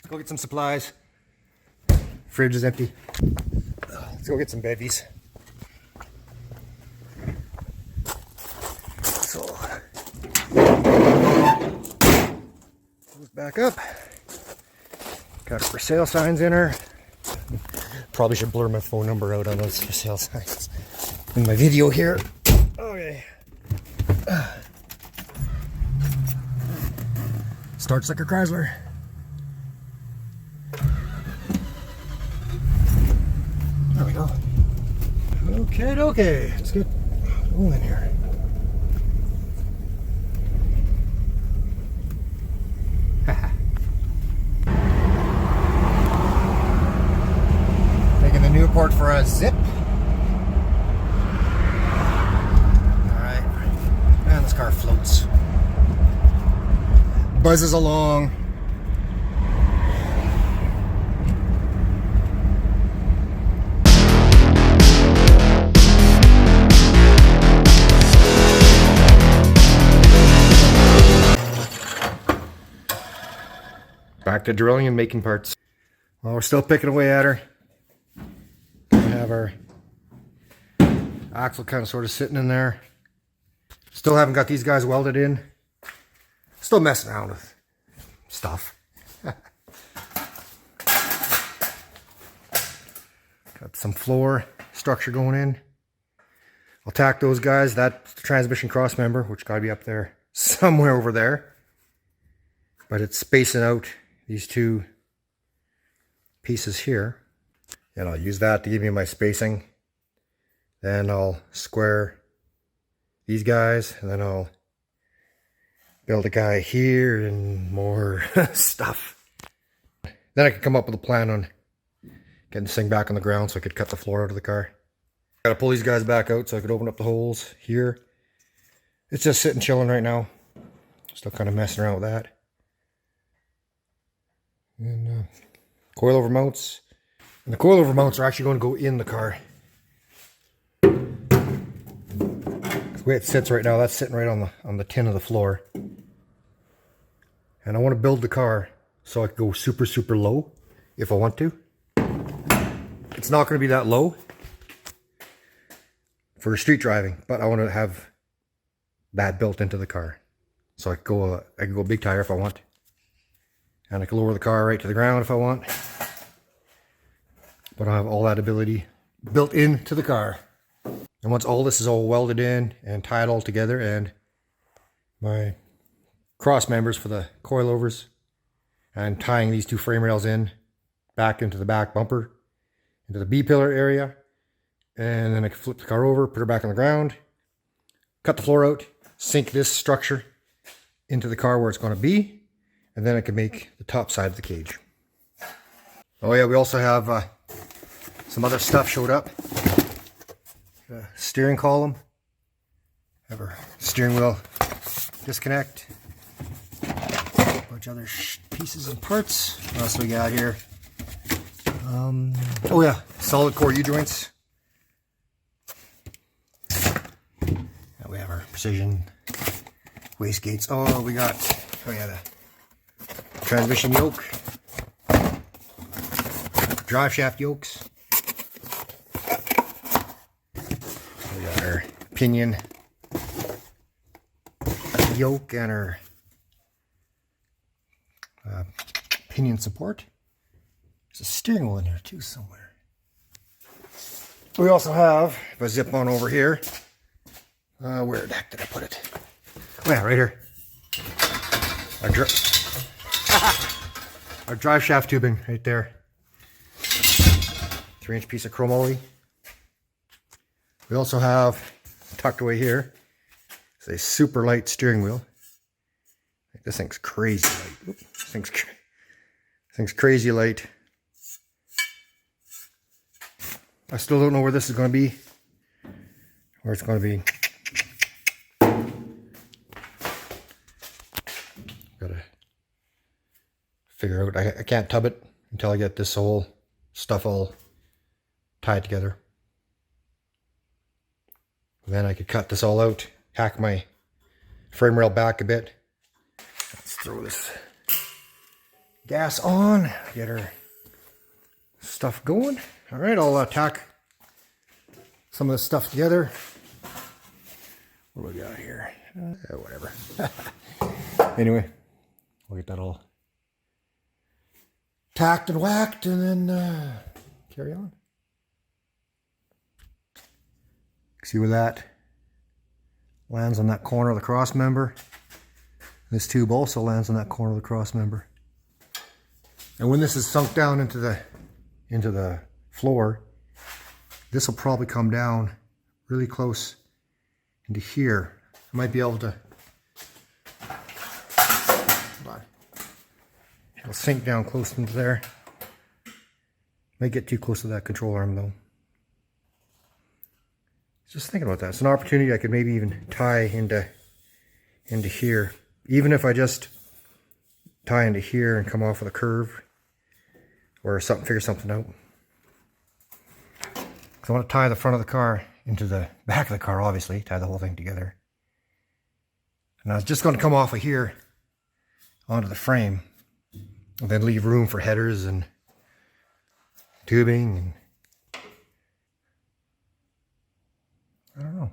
go get some supplies. Fridge is empty. Let's go get some bevies. So, move back up. Got her for sale signs in her. Probably should blur my phone number out on those for sale signs in my video here. Okay. Starts like a Chrysler. There we go. Okay. Let's get going here. Taking the Newport for a zip. Alright. Man, this car floats. Buzzes along. Back to drilling and making parts. Well, we're still picking away at her. We have our axle kind of sort of sitting in there. Still haven't got these guys welded in. Still messing around with stuff. Got some floor structure going in. I'll tack those guys. That's the transmission cross member, which got to be up there somewhere over there. But it's spacing out these two pieces here. And I'll use that to give me my spacing. Then I'll square these guys, and then I'll build a guy here and more stuff. Then I could come up with a plan on getting this thing back on the ground so I could cut the floor out of the car. Gotta pull these guys back out so I could open up the holes here. It's just sitting chilling right now. Still kind of messing around with that. And coilover mounts. And the coilover mounts are actually going to go in the car. The way it sits right now, that's sitting right on the tin of the floor. And I want to build the car so I can go super, super low if I want to. It's not going to be that low for street driving, but I want to have that built into the car. So I can go big tire if I want. And I can lower the car right to the ground if I want. But I have all that ability built into the car. And once all this is all welded in and tied all together, and my cross members for the coilovers, and tying these two frame rails in back into the back bumper, into the B-pillar area, and then I can flip the car over, put her back on the ground, cut the floor out, sink this structure into the car where it's going to be, and then I can make the top side of the cage. Oh yeah, we also have some other stuff showed up. Steering column, have our steering wheel disconnect, a bunch of other pieces and parts. What else we got here? Oh yeah, solid core U-joints. We have our precision wastegates. Oh, we got, oh yeah, the transmission yoke, drive shaft yokes. We got our pinion yoke and our pinion support. There's a steering wheel in here too somewhere. We also have, if I zip on over here, where the heck did I put it? Oh yeah, right here. Our drive shaft tubing right there. 3-inch piece of chromoly. We also have, tucked away here, it's a super light steering wheel. This thing's crazy light. Oops, this thing's crazy light. I still don't know where this is going to be. Where it's going to be. Gotta figure out. I can't tub it until I get this whole stuff all tied together. And then I could cut this all out, hack my frame rail back a bit. Let's throw this gas on, get our stuff going. All right, I'll tack some of this stuff together. What do we got here? Whatever. Anyway, we'll get that all tacked and whacked and then carry on. See where that lands on that corner of the cross member. This tube also lands on that corner of the cross member. And when this is sunk down into the floor, this will probably come down really close into here. I might be able to, hold on. It'll sink down close into there. Might get too close to that control arm though. Just thinking about that. It's an opportunity I could maybe even tie into here. Even if I just tie into here and come off with a curve or something, figure something out. So I want to tie the front of the car into the back of the car, obviously, tie the whole thing together. And I was just going to come off of here onto the frame and then leave room for headers and tubing and I don't know.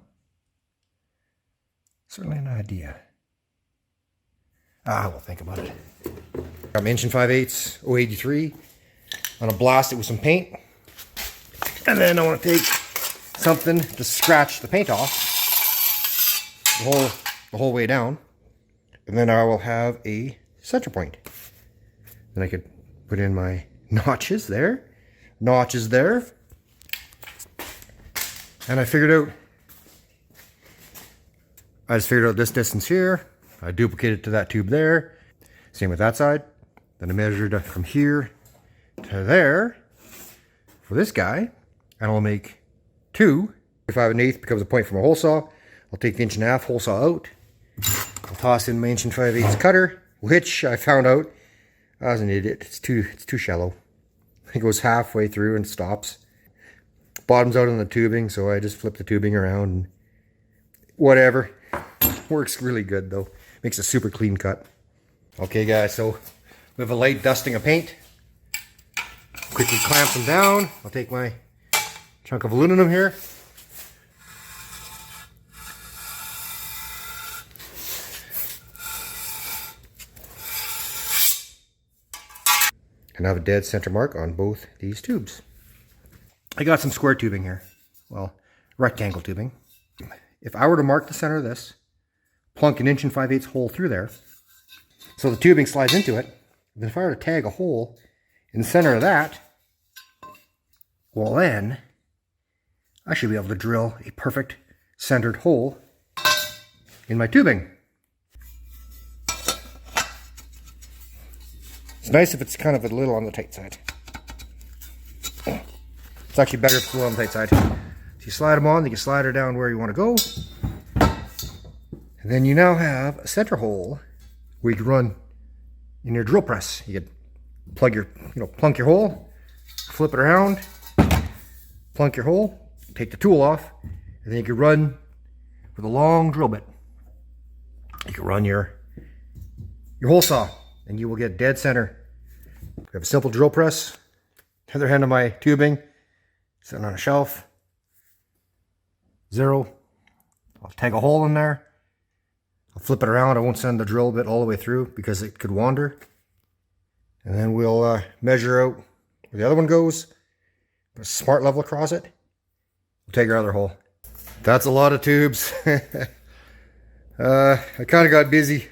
Certainly an idea. We'll think about it. Got my Inch 5/8 083. I'm gonna blast it with some paint. And then I want to take something to scratch the paint off the whole way down. And then I will have a center point. Then I could put in my notches there. Notches there. And I just figured out this distance here. I duplicated to that tube there. Same with that side. Then I measured from here to there for this guy. And I'll make 2. 5 1/8 becomes a point for my hole saw. I'll take the 1.5 inch hole saw out. I'll toss in my 1 5/8 cutter, which I found out I was an idiot. It's too shallow. It goes halfway through and stops. Bottom's out on the tubing, so I just flip the tubing around and whatever. Works really good though. Makes a super clean cut. Okay guys, so we have a light dusting of paint. Quickly clamp them down. I'll take my chunk of aluminum here. And I have a dead center mark on both these tubes. I got some square tubing here. Well, rectangle tubing. If I were to mark the center of this, plunk an 1 5/8 hole through there, so the tubing slides into it, then if I were to tag a hole in the center of that, well then, I should be able to drill a perfect centered hole in my tubing. It's nice if it's kind of a little on the tight side. It's actually better if it's a little on the tight side. So you slide them on, you can slide her down where you want to go. And then you now have a center hole where you can run in your drill press. You can plunk your hole, flip it around, plunk your hole, take the tool off, and then you can run with a long drill bit. You can run your hole saw, and you will get dead center. We have a simple drill press. The other end of my tubing, sitting on a shelf. 0. I'll tag a hole in there. I'll flip it around. I won't send the drill bit all the way through because it could wander. And then we'll measure out where the other one goes. Put a smart level across it. We'll take our other hole. That's a lot of tubes. I kind of got busy.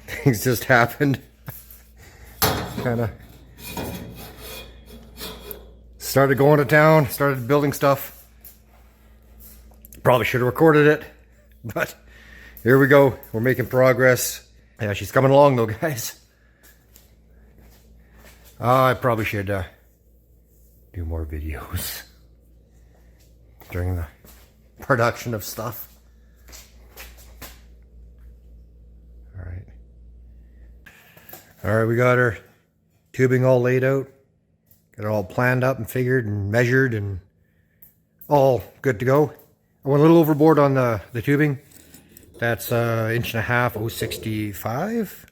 Things just happened. Kind of started going to town, started building stuff. Probably should have recorded it, but here we go. We're making progress. Yeah, she's coming along though, guys. I probably should do more videos during the production of stuff. All right, we got our tubing all laid out. Got it all planned up and figured and measured and all good to go. I went a little overboard on the tubing. That's 1.5 inch 065.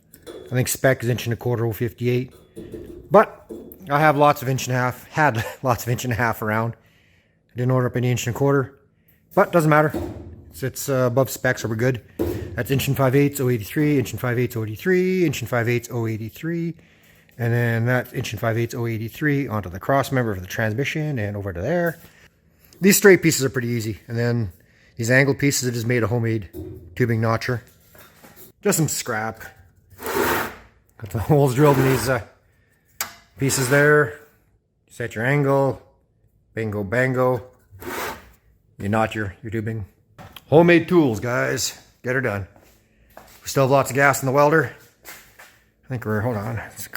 I think spec is 1.25" 058. But I have lots of 1.5", had lots of 1.5" around. I didn't order up any 1.25", but doesn't matter. It's above spec, so we're good. That's 1.5/8" 083, 1.5/8" 083, 1.5/8" 083, and then that's 1.5/8" 083 onto the cross member for the transmission and over to there. These straight pieces are pretty easy, and then these angled pieces I just made a homemade tubing notcher. Just some scrap. Got the holes drilled in these pieces there. Set your angle. Bingo bango. You knot your tubing. Homemade tools, guys. Get her done. We still have lots of gas in the welder. I think we're, hold on. Let's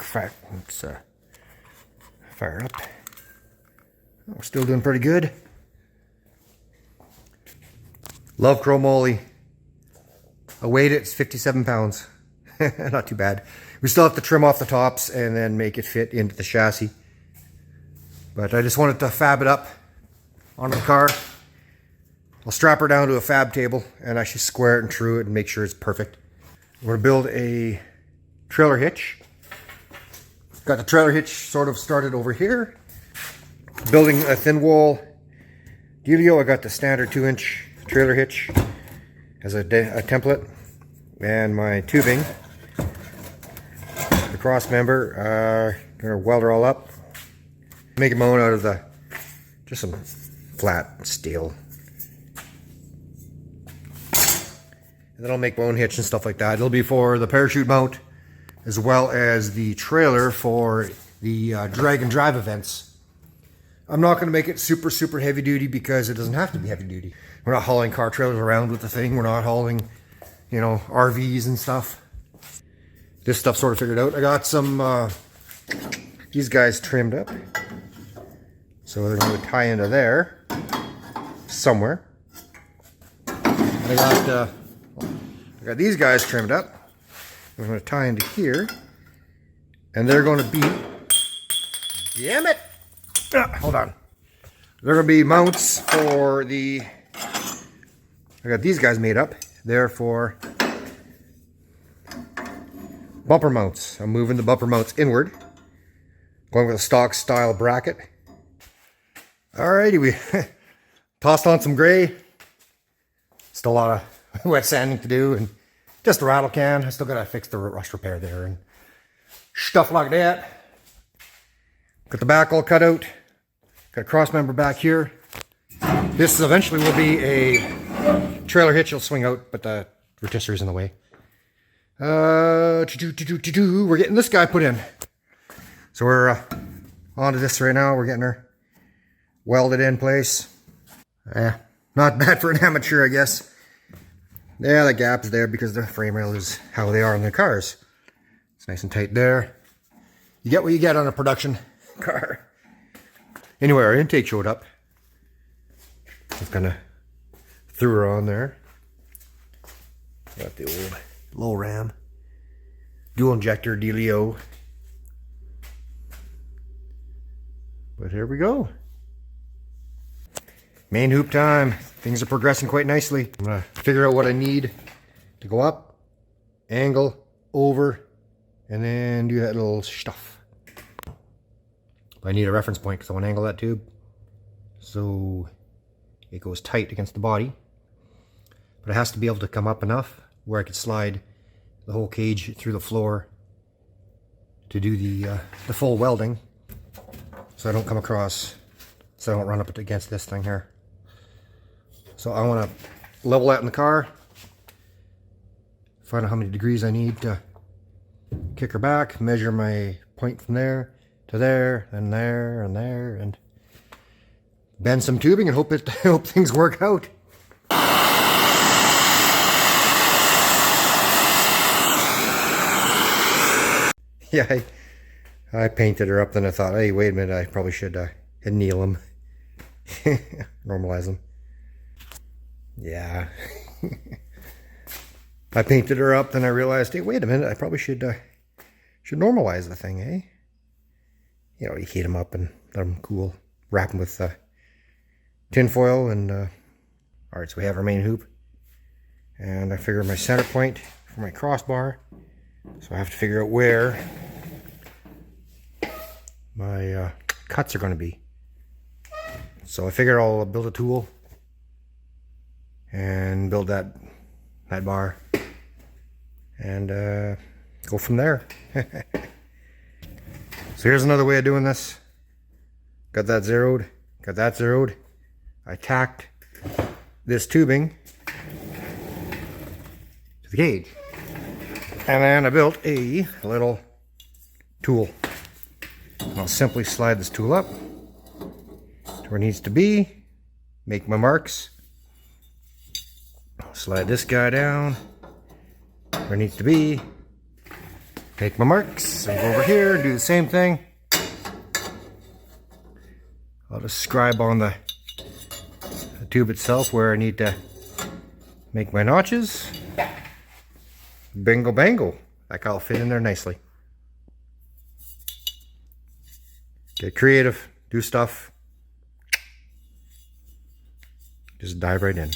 fire it up. We're still doing pretty good. Love chromoly. I weighed it, it's 57 pounds. Not too bad. We still have to trim off the tops and then make it fit into the chassis. But I just wanted to fab it up onto the car. I'll strap her down to a fab table and actually square it and true it and make sure it's perfect. We're gonna build a trailer hitch. Got the trailer hitch sort of started over here. Building a thin wall dealio. I got the standard 2-inch trailer hitch as a template, and my tubing, the cross member. Gonna weld her all up. Make my own out of just some flat steel. And then I'll make my own hitch and stuff like that. It'll be for the parachute mount as well as the trailer for the drag and drive events. I'm not going to make it super heavy duty because it doesn't have to be heavy duty. We're not hauling car trailers around with the thing. We're not hauling, you know, RVs and stuff. This stuff sort of figured out. I got some, these guys trimmed up. So they're going to tie into there somewhere. And I got these guys trimmed up. I'm going to tie into here. And they're going to be, damn it! Hold on. They're going to be mounts for the, I got these guys made up. They're for bumper mounts. I'm moving the bumper mounts inward. Going with a stock style bracket. Alrighty, we tossed on some gray. Still a lot of wet sanding to do and just a rattle can. I still got to fix the rust repair there and stuff like that. Got the back all cut out. Got a cross member back here. This eventually will be a trailer hitch. It'll swing out, but the rotisser's in the way. We're getting this guy put in. So we're onto this right now. We're getting her welded in place. Not bad for an amateur, I guess. Yeah, the gap's there because the frame rail is how they are in the cars. It's nice and tight there. You get what you get on a production car. Anyway, our intake showed up. Just kind of threw her on there. Got the old low ram. Dual injector dealio. But here we go. Main hoop time. Things are progressing quite nicely. I'm going to figure out what I need to go up, angle, over, and then do that little stuff. I need a reference point because I want to angle that tube so it goes tight against the body. But it has to be able to come up enough where I could slide the whole cage through the floor to do the full welding, so I don't come across, so I don't run up against this thing here. So I want to level that in the car, find out how many degrees I need to kick her back, measure my point from there to there, and there, and there, and bend some tubing and hope things work out. Yeah, I painted her up, then I thought, hey, wait a minute, I probably should anneal them. Normalize them. Yeah. I painted her up, then I realized, hey, wait a minute, I probably should normalize the thing, eh? You know, you heat them up and let them cool. Wrap them with tin foil and alright, so we have our main hoop. And I figure my center point for my crossbar So I have to figure out where my cuts are going to be. So I figure I'll build a tool and build that bar and go from there. So here's another way of doing this. Got that zeroed, got that zeroed. I tacked this tubing to the gauge. And then I built a little tool. And I'll simply slide this tool up to where it needs to be, make my marks. Slide this guy down where it needs to be, make my marks, and go over here and do the same thing. I'll just scribe on the tube itself where I need to make my notches. Bingo bango. That guy will fit in there nicely. Get creative, do stuff. Just dive right in.